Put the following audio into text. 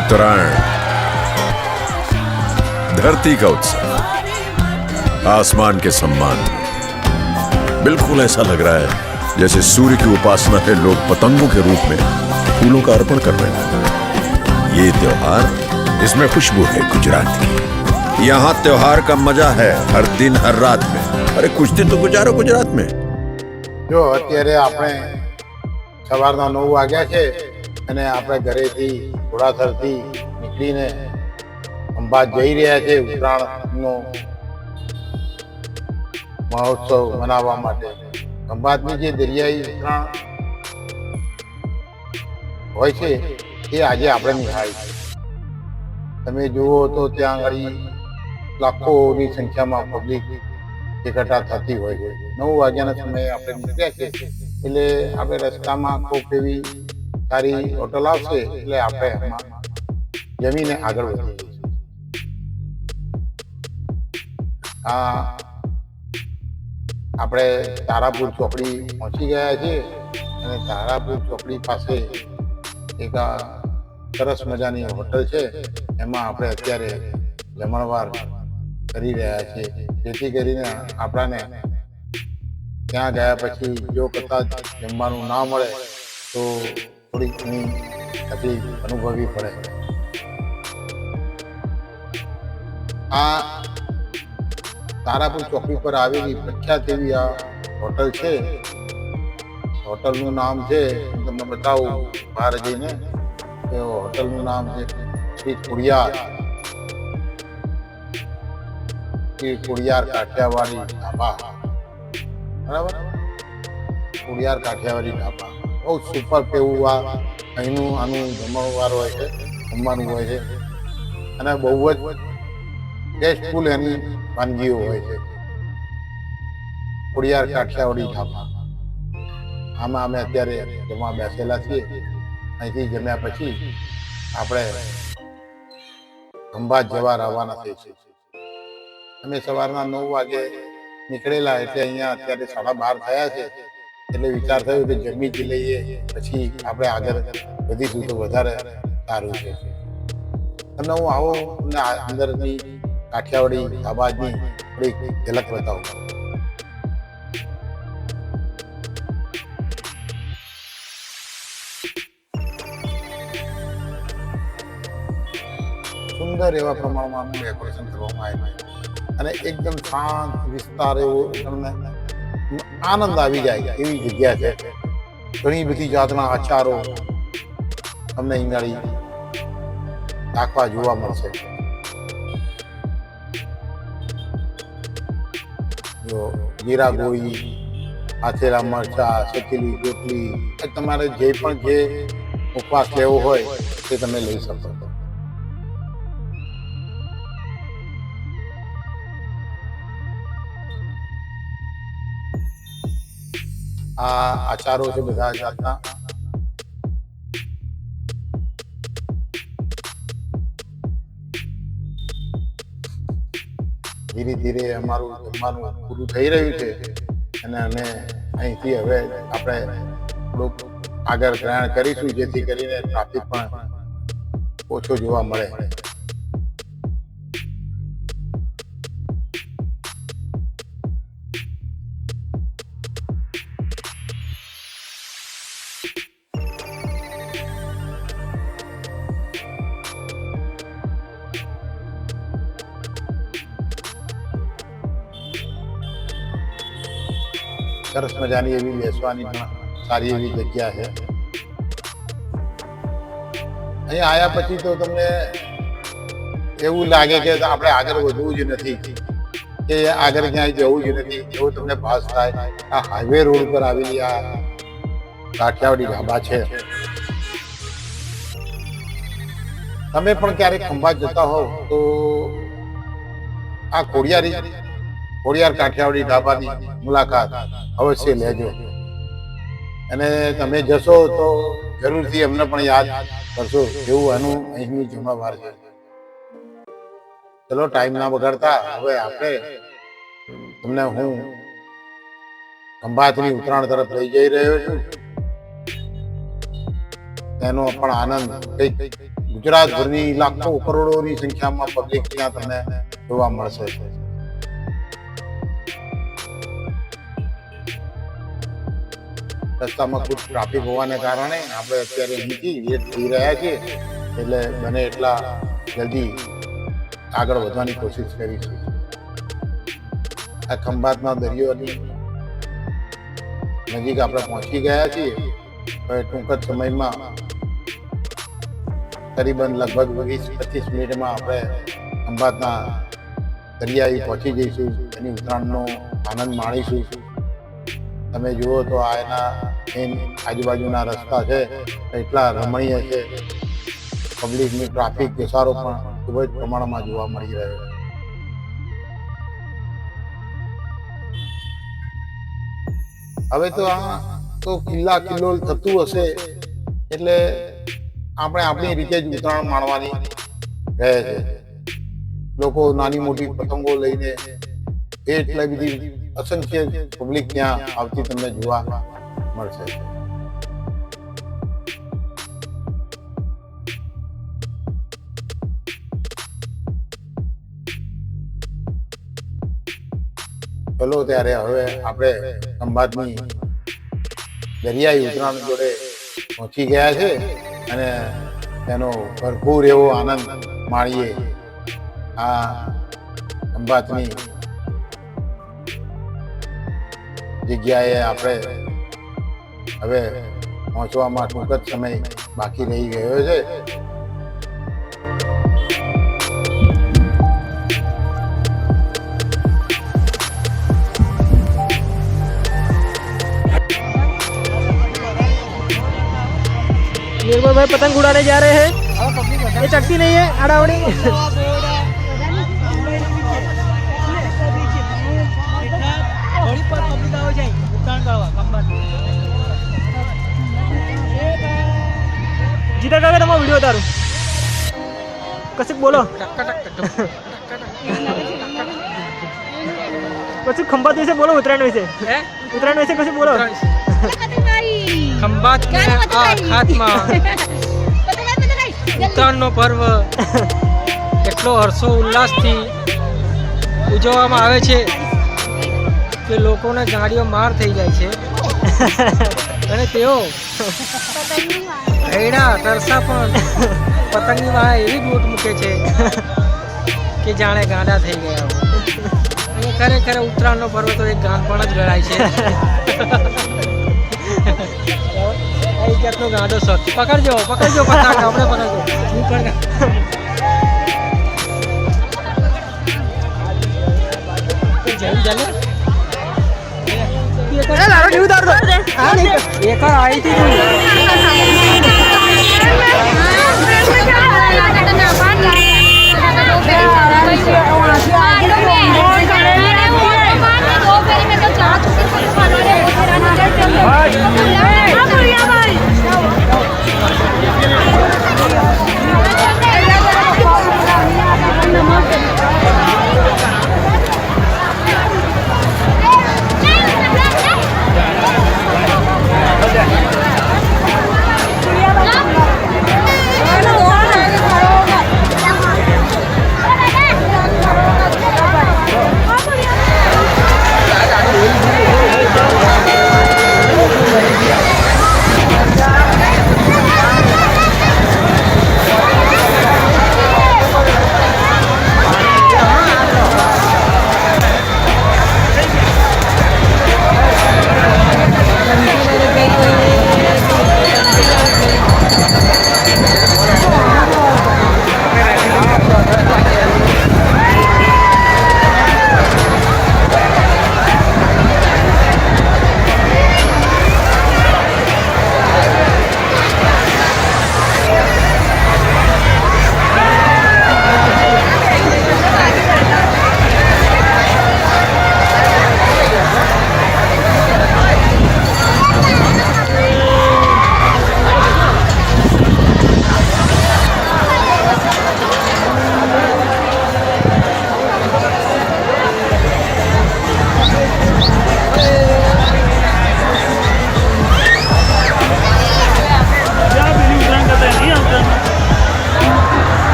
उत्तरायण धरती का उत्सव, आसमान के सम्मान में। बिल्कुल ऐसा लग रहा है जैसे सूर्य की उपासना में लोग पतंगों के रूप में फूलों का अर्पण कर रहे हैं। ये त्योहार, इसमें खुशबू है गुजरात की। यहाँ त्योहार का मजा है हर दिन हर रात में। अरे कुछ दिन तो गुजारो गुजरात में। જો અત્યારે આપણે સવારના 9 વાગ્યા છે અને આપણે ઘરેથી ઘોડાસરથી નીકળીને ખંભાત જઈ રહ્યા છે ઉત્તરાયણનો મહોત્સવ મનાવવા માટે. ખંભાતની જે દરિયાઈ ઉત્તરાયણ હોય છે એ આજે આપણે નિહાળી છે. તમે જુઓ તો ત્યાં આગળ લાખોની સંખ્યામાં પબ્લિક એકઠા થતી હોય છે. 9 વાગ્યાના સમયે આપણે નીકળ્યા છે એટલે આપણે રસ્તામાં ખૂબ એવી સારી હોટલ આવશે એટલે આપણે એમાં જમીને આગળ વધીએ છીએ. આપણે તારાપુર ચોકડી પહોંચી ગયા છીએ અને તારાપુર ચોકડી પાસે એક સરસ મજાની હોટલ છે, એમાં આપણે અત્યારે જમણવાર કરી રહ્યા છીએ, જેથી કરીને આપણાને ત્યાં ગયા પછી જો કદાચ જમવાનું ના મળે તો થોડી ઘણી તકલીફ અનુભવવી પડે. આ તારાપુર ચોકડી પર આવેલી પ્રખ્યાત એવી આ હોટલ છે. હોટલનું નામ છે, હું તમને બતાવું બહાર જઈને. એ હોટલનું નામ છે શ્રી ખોડિયાર કાઠિયાવાડી ઢાબા. બરાબર, ખોડિયાર કાઠિયાવાડી ઢાબા બહુ સુપર એવું આનું જમણવાર હોય છે, જમવાનું હોય છે અને બહુ જ ટેસ્ટફુલ એની વાનગીઓ હોય છે. ખોડિયાર કાઠિયાવાડી ઢાબા, આમાં અમે અત્યારે જમવા બેસેલા છીએ. અહીંથી જમ્યા પછી આપણે ખંભાત જવા રવાના થઈ છે. અમે સવારના 9 વાગે નીકળેલા એટલે અહીંયા અત્યારે 12:30 થયા છે, એટલે વિચાર થયો કે જમી જ લઈએ પછી આપણે આગળ વધીશું તો વધારે સારું છે. તમને હું આવો તમને અંદરની કાઠિયાવાડી ઢાબાની થોડીક ઝલક બતાવું. સુંદર એવા પ્રમાણમાં ડેકોરેશન કરવામાં આવ્યું અને એકદમ શાંત વિસ્તાર એવો તમને આનંદ આવી જાય એવી જગ્યા છે. ઘણી બધી જાતના આચારો તમને ઈંગાળી રાખવા જોવા મળશે. જો જીરા ગોળી, આથેલા મરચા, શેકેલી રોટલી, તમારે જે ઉપવાસ લેવો હોય તે તમે લઈ શકો છો. આ આચારો છે બધા જાતના. ધીરે ધીરે અમારું જમવાનું પૂરું થઈ રહ્યું છે અને અમે અહીંથી હવે આપણે થોડુંક આગળ પ્રયાણ કરીશું, જેથી કરીને ટ્રાફિક પણ ઓછો જોવા મળે. સરસ મજાની એવી બેસવાની પણ સારી એવી જગ્યા છે. અહીંયા આવ્યા પછી તો તમને એવું લાગે કે આપણે આગળ વધવું જ નથી, કે આગળ ક્યાંય જવું જ નથી, એવું તમને ભાસ થાય. આ હાઈવે રોડ પર આવેલી આ કાઠિયાવાડી ઢાબા છે. તમે પણ ક્યારેક ખંભાત જતા હોવ તો આ ખોડિયાર કાઠિયાવાડી ઢાબાની મુલાકાત અવશ્ય લેજો અને તમે જશો તો જરૂરથી અમને પણ યાદ કરશો, એવું આનું અહીંની જમણવાર છે. ચલો ટાઈમ ના બગાડતા હવે આપણે તમને હું ખંભાતની ઉત્તરાયણ તરફ લઈ જઈ રહ્યો છું. તેનો પણ આનંદ કંઈક ગુજરાતભરની લાખો કરોડોની સંખ્યામાં પબ્લિક ત્યાં તમને જોવા મળશે. રસ્તામાં ખૂબ ટ્રાફિક હોવાને કારણે આપણે અત્યારે અહીંથી વેટ થઈ રહ્યા છીએ, એટલે બને એટલા જલ્દી આગળ વધવાની કોશિશ કરીશું. આ ખંભાતના દરિયોની નજીક આપણે પહોંચી ગયા છીએ. હવે ટૂંક જ સમયમાં કરીબન લગભગ 20-25 મિનિટમાં આપણે ખંભાતના દરિયાએ પહોંચી જઈશું. એની ઉત્તરાયણનો આનંદ માણીશું. તમે જુઓ તો આ એના આજુબાજુના રસ્તા છે એટલા રમણીય છે. પબ્લિકની ટ્રાફિક ઘસારો પણ ખૂબ જ પ્રમાણમાં જોવા મળી રહ્યો છે. હવે તો આ તો કિલ્લા કિલ્લોલ થતું હશે, એટલે આપણે આપણી રીતે જ ઉત્તરાયણ માણવાની રહે છે. લોકો નાની મોટી પતંગો લઈને એટલી બધી અસંખ્ય પબ્લિક ત્યાં આવતી તમને જોવા મળશે. ચલો ત્યારે હવે આપણે ખંભાતની દરિયાઈ ઉત્તરાયણ જોડે પહોંચી ગયા છે અને તેનો ભરપૂર એવો આનંદ માણીએ. આ ખંભાતની જગ્યાએ આપણે હવે પહોંચવામાં ટૂંક જ સમય બાકી રહી ગયો છે. निर्मल भाई पतंग उड़ाने जा रहे हैं. ये चकती नहीं है आड़ावड़ी. જીતા કાકા તમારો વિડીયો ઉતારું. કશું બોલો. કશું ખંભાત વિશે બોલો. ઉત્તરાયણ વિશે. ઉત્તરાયણ વિશે કશું બોલો. ખંભાત ને આ ખાતમાં ઉત્તરાયણનો પર્વ એટલો હર્ષો ઉલ્લાસથી ઉજવવામાં આવે છે કે લોકોને ગાડીઓ માર થઈ જાય છે અને તેઓ હૈડા તરસા પણ પતંગની વાળા એવી દોટ મૂકે છે કે જાણે ગાંડા થઈ ગયા હોય. અને ખરેખર ઉત્તરાયણનો પર્વ તો એક ગાંડપણ જ ગણાય છે. એક જાતનો ગાંડો શોખ. પકડજો પતંગ આપણે પકડજો. એક આવી હતી